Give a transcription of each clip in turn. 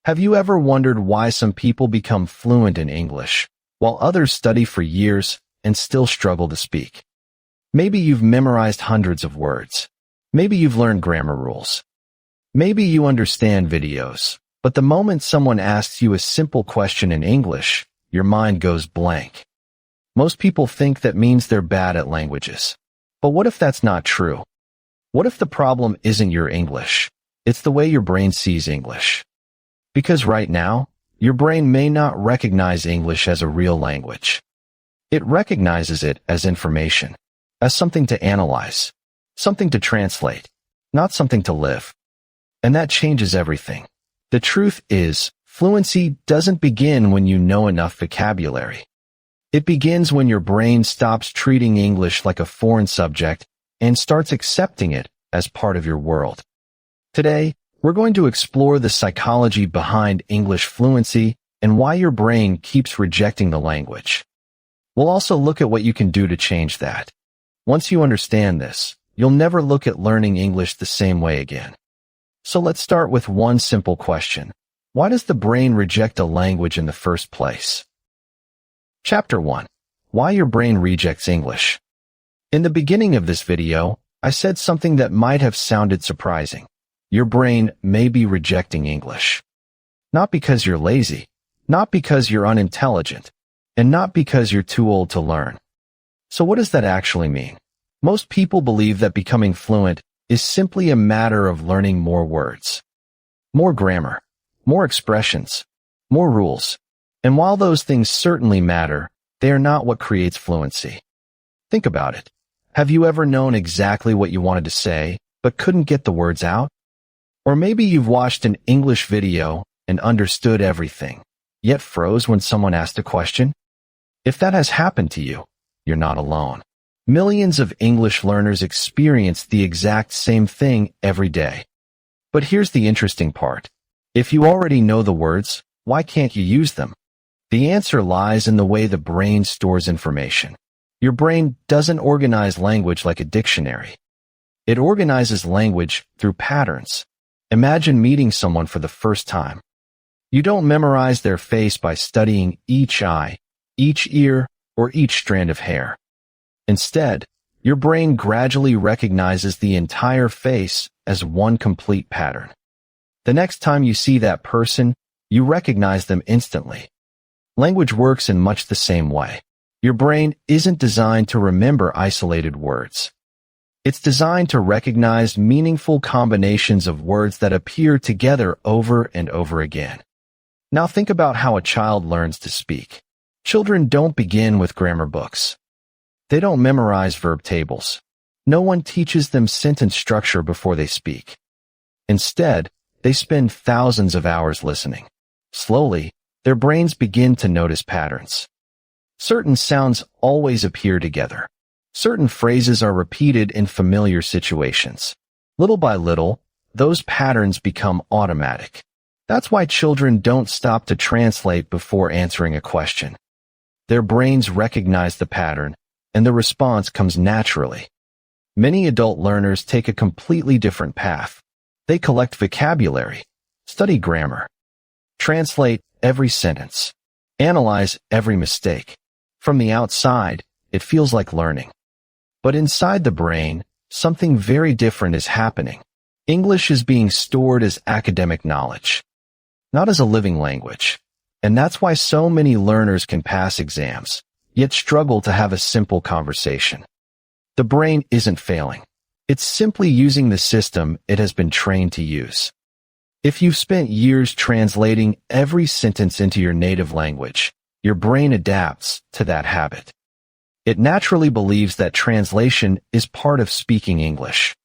Have you ever wondered why some people become fluent in English, while others study for years and still struggle to speak? Maybe you've memorized hundreds of words. Maybe you've learned grammar rules. Maybe you understand videos, but the moment someone asks you a simple question in English, your mind goes blank. Most people think that means they're bad at languages. But what if that's not true? What if the problem isn't your English? It's the way your brain sees English. Because right now, your brain may not recognize English as a real language. It recognizes it as information, as something to analyze, something to translate, not something to live. And that changes everything. The truth is, fluency doesn't begin when you know enough vocabulary. It begins when your brain stops treating English like a foreign subject and starts accepting it as part of your world. Today, we're going to explore the psychology behind English fluency and why your brain keeps rejecting the language. We'll also look at what you can do to change that. Once you understand this, you'll never look at learning English the same way again. So let's start with one simple question. Why does the brain reject a language in the first place? Chapter 1. Why your brain rejects English. In the beginning of this video, I said something that might have sounded surprising. Your brain may be rejecting English. Not because you're lazy, not because you're unintelligent, and not because you're too old to learn. So what does that actually mean? Most people believe that becoming fluent is simply a matter of learning more words, more grammar, more expressions, more rules. And while those things certainly matter, they are not what creates fluency. Think about it. Have you ever known exactly what you wanted to say, but couldn't get the words out? Or maybe you've watched an English video and understood everything, yet froze when someone asked a question? If that has happened to you, you're not alone. Millions of English learners experience the exact same thing every day. But here's the interesting part. If you already know the words, why can't you use them? The answer lies in the way the brain stores information. Your brain doesn't organize language like a dictionary. It organizes language through patterns. Imagine meeting someone for the first time. You don't memorize their face by studying each eye, each ear, or each strand of hair. Instead, your brain gradually recognizes the entire face as one complete pattern. The next time you see that person, you recognize them instantly. Language works in much the same way. Your brain isn't designed to remember isolated words. It's designed to recognize meaningful combinations of words that appear together over and over again. Now think about how a child learns to speak. Children don't begin with grammar books. They don't memorize verb tables. No one teaches them sentence structure before they speak. Instead, they spend thousands of hours listening. Slowly, their brains begin to notice patterns. Certain sounds always appear together. Certain phrases are repeated in familiar situations. Little by little, those patterns become automatic. That's why children don't stop to translate before answering a question. Their brains recognize the pattern, and the response comes naturally. Many adult learners take a completely different path. They collect vocabulary, study grammar, translate every sentence, analyze every mistake. From the outside, it feels like learning. But inside the brain, something very different is happening. English is being stored as academic knowledge, not as a living language. And that's why so many learners can pass exams, yet struggle to have a simple conversation. The brain isn't failing. It's simply using the system it has been trained to use. If you've spent years translating every sentence into your native language, your brain adapts to that habit. It naturally believes that translation is part of speaking English.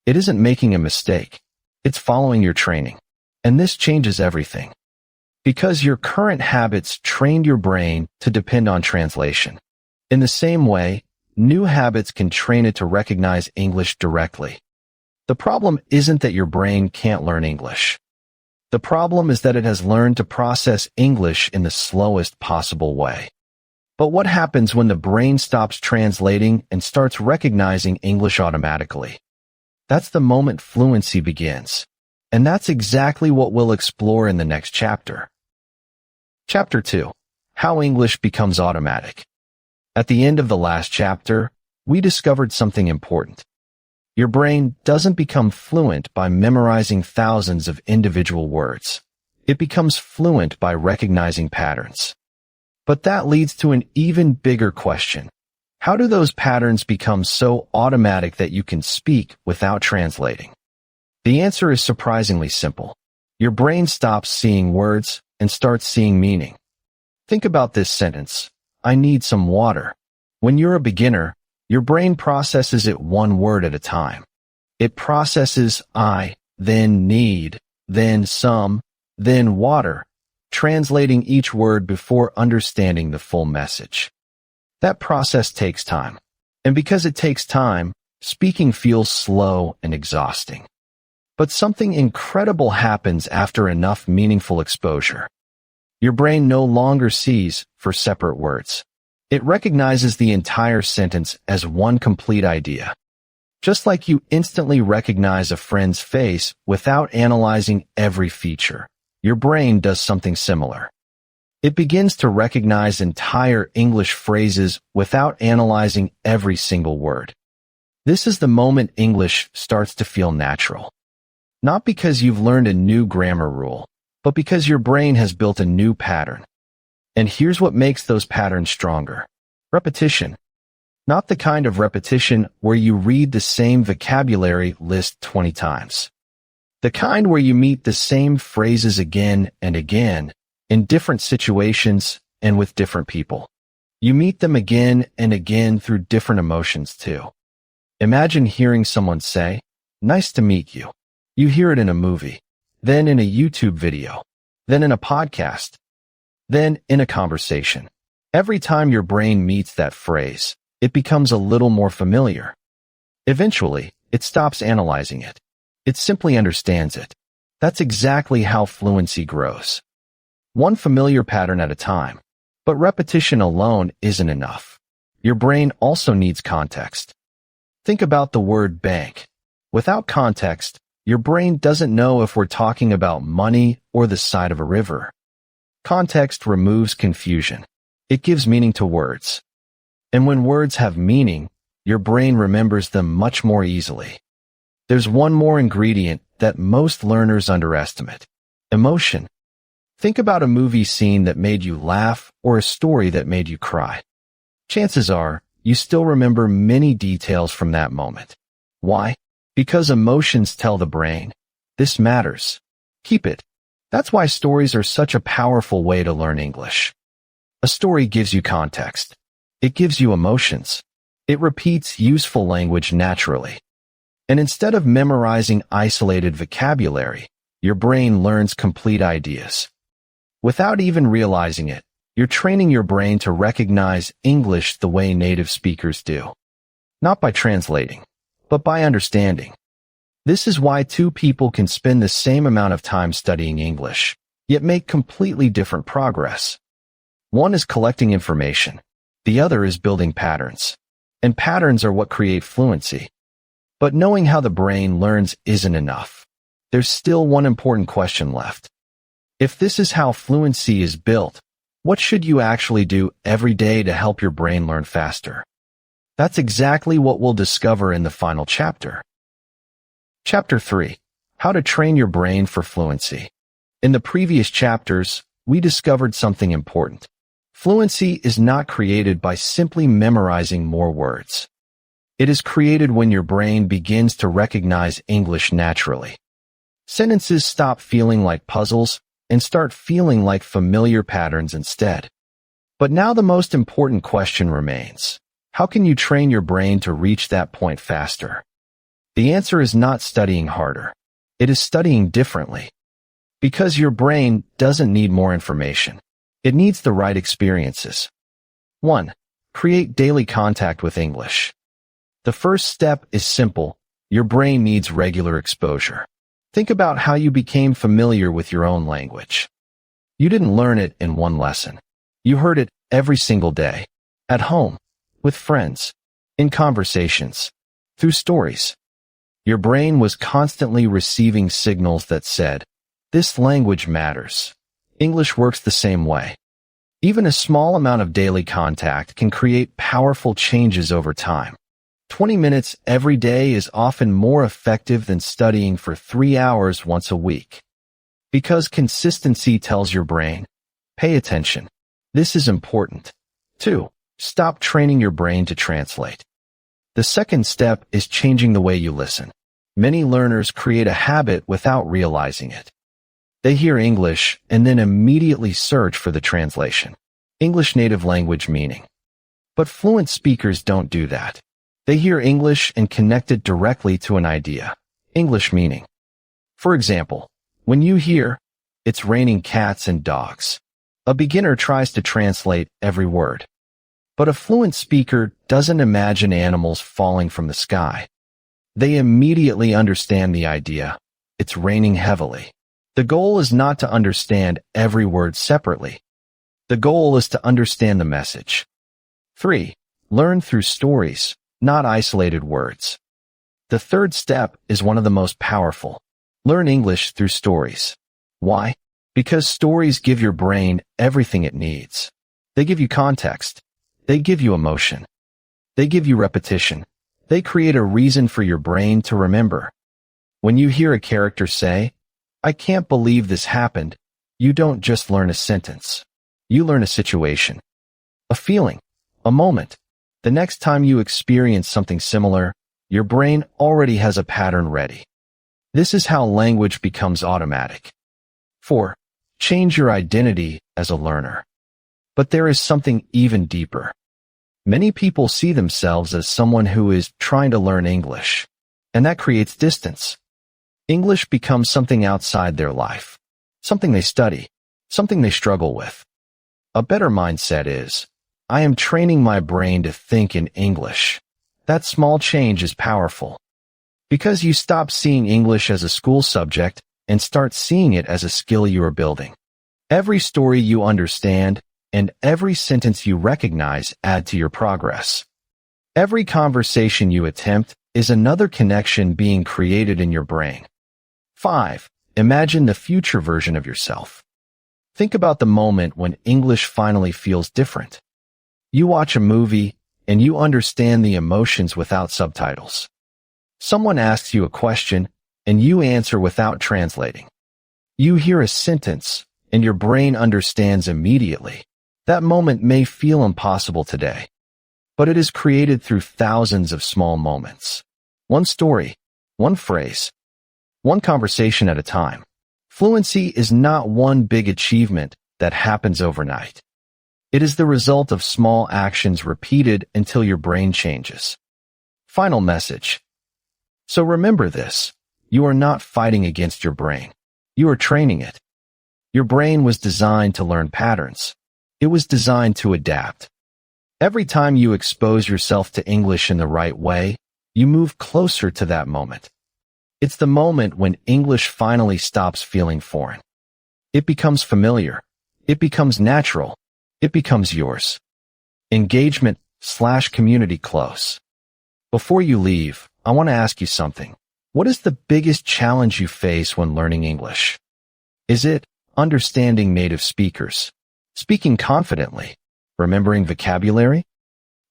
It isn't making a mistake. It's following your training. And this changes everything. Because your current habits trained your brain to depend on translation. In the same way, new habits can train it to recognize English directly. The problem isn't that your brain can't learn English. The problem is that it has learned to process English in the slowest possible way. But what happens when the brain stops translating and starts recognizing English automatically? That's the moment fluency begins. And that's exactly what we'll explore in the next chapter. Chapter 2. How English Becomes Automatic. At the end of the last chapter, we discovered something important. Your brain doesn't become fluent by memorizing thousands of individual words. It becomes fluent by recognizing patterns. But that leads to an even bigger question. How do those patterns become so automatic that you can speak without translating? The answer is surprisingly simple. Your brain stops seeing words and starts seeing meaning. Think about this sentence. I need some water. When you're a beginner, your brain processes it one word at a time. It processes I, then need, then some, then water, translating each word before understanding the full message. That process takes time. And because it takes time, speaking feels slow and exhausting. But something incredible happens after enough meaningful exposure. Your brain no longer sees for separate words. It recognizes the entire sentence as one complete idea. Just like you instantly recognize a friend's face without analyzing every feature, your brain does something similar. It begins to recognize entire English phrases without analyzing every single word. This is the moment English starts to feel natural. Not because you've learned a new grammar rule, but because your brain has built a new pattern. And here's what makes those patterns stronger. Repetition. Not the kind of repetition where you read the same vocabulary list 20 times. The kind where you meet the same phrases again and again, in different situations and with different people. You meet them again and again through different emotions too. Imagine hearing someone say, "Nice to meet you." You hear it in a movie, then in a YouTube video, then in a podcast, then in a conversation. Every time your brain meets that phrase, it becomes a little more familiar. Eventually, it stops analyzing it. It simply understands it. That's exactly how fluency grows. One familiar pattern at a time. But repetition alone isn't enough. Your brain also needs context. Think about the word bank. Without context, your brain doesn't know if we're talking about money or the side of a river. Context removes confusion. It gives meaning to words. And when words have meaning, your brain remembers them much more easily. There's one more ingredient that most learners underestimate. Emotion. Think about a movie scene that made you laugh or a story that made you cry. Chances are, you still remember many details from that moment. Why? Because emotions tell the brain, this matters. Keep it. That's why stories are such a powerful way to learn English. A story gives you context. It gives you emotions. It repeats useful language naturally. And instead of memorizing isolated vocabulary, your brain learns complete ideas. Without even realizing it, you're training your brain to recognize English the way native speakers do. Not by translating, but by understanding. This is why two people can spend the same amount of time studying English, yet make completely different progress. One is collecting information. The other is building patterns. And patterns are what create fluency. But knowing how the brain learns isn't enough. There's still one important question left. If this is how fluency is built, what should you actually do every day to help your brain learn faster? That's exactly what we'll discover in the final chapter. Chapter 3. How to train your brain for fluency. In the previous chapters, we discovered something important. Fluency is not created by simply memorizing more words. It is created when your brain begins to recognize English naturally. Sentences stop feeling like puzzles and start feeling like familiar patterns instead. But now the most important question remains. How can you train your brain to reach that point faster? The answer is not studying harder. It is studying differently. Because your brain doesn't need more information. It needs the right experiences. 1. Create daily contact with English. The first step is simple. Your brain needs regular exposure. Think about how you became familiar with your own language. You didn't learn it in one lesson. You heard it every single day. At home, with friends, in conversations, through stories. Your brain was constantly receiving signals that said, "This language matters." English works the same way. Even a small amount of daily contact can create powerful changes over time. 20 minutes every day is often more effective than studying for 3 hours once a week. Because consistency tells your brain, pay attention. This is important. 2. Stop training your brain to translate. The second step is changing the way you listen. Many learners create a habit without realizing it. They hear English and then immediately search for the translation. English native language meaning. But fluent speakers don't do that. They hear English and connect it directly to an idea. English meaning. For example, when you hear, "It's raining cats and dogs," a beginner tries to translate every word. But a fluent speaker doesn't imagine animals falling from the sky. They immediately understand the idea. It's raining heavily. The goal is not to understand every word separately. The goal is to understand the message. 3. Learn through stories, not isolated words. The third step is one of the most powerful. Learn English through stories. Why? Because stories give your brain everything it needs. They give you context. They give you emotion. They give you repetition. They create a reason for your brain to remember. When you hear a character say, "I can't believe this happened," you don't just learn a sentence. You learn a situation, a feeling, a moment. The next time you experience something similar, your brain already has a pattern ready. This is how language becomes automatic. 4. Change your identity as a learner. But there is something even deeper. Many people see themselves as someone who is trying to learn English, and that creates distance. English becomes something outside their life, something they study, something they struggle with. A better mindset is, "I am training my brain to think in English." That small change is powerful. Because you stop seeing English as a school subject and start seeing it as a skill you are building. Every story you understand and every sentence you recognize add to your progress. Every conversation you attempt is another connection being created in your brain. 5. Imagine the future version of yourself. Think about the moment when English finally feels different. You watch a movie and you understand the emotions without subtitles. Someone asks you a question and you answer without translating. You hear a sentence and your brain understands immediately. That moment may feel impossible today, but it is created through thousands of small moments. One story, one phrase, one conversation at a time. Fluency is not one big achievement that happens overnight. It is the result of small actions repeated until your brain changes. Final message. So remember this. You are not fighting against your brain. You are training it. Your brain was designed to learn patterns. It was designed to adapt. Every time you expose yourself to English in the right way, you move closer to that moment. It's the moment when English finally stops feeling foreign. It becomes familiar. It becomes natural. It becomes yours. Engagement/community close. Before you leave, I want to ask you something. What is the biggest challenge you face when learning English? Is it understanding native speakers, speaking confidently, remembering vocabulary,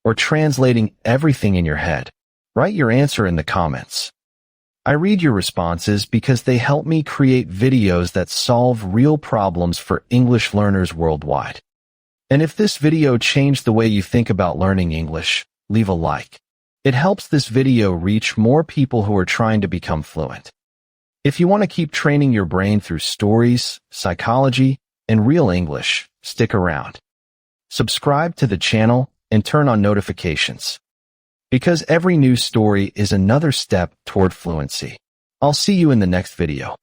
or translating everything in your head? Write your answer in the comments. I read your responses because they help me create videos that solve real problems for English learners worldwide. And if this video changed the way you think about learning English, leave a like. It helps this video reach more people who are trying to become fluent. If you want to keep training your brain through stories, psychology, and real English, stick around. Subscribe to the channel and turn on notifications. Because every new story is another step toward fluency. I'll see you in the next video.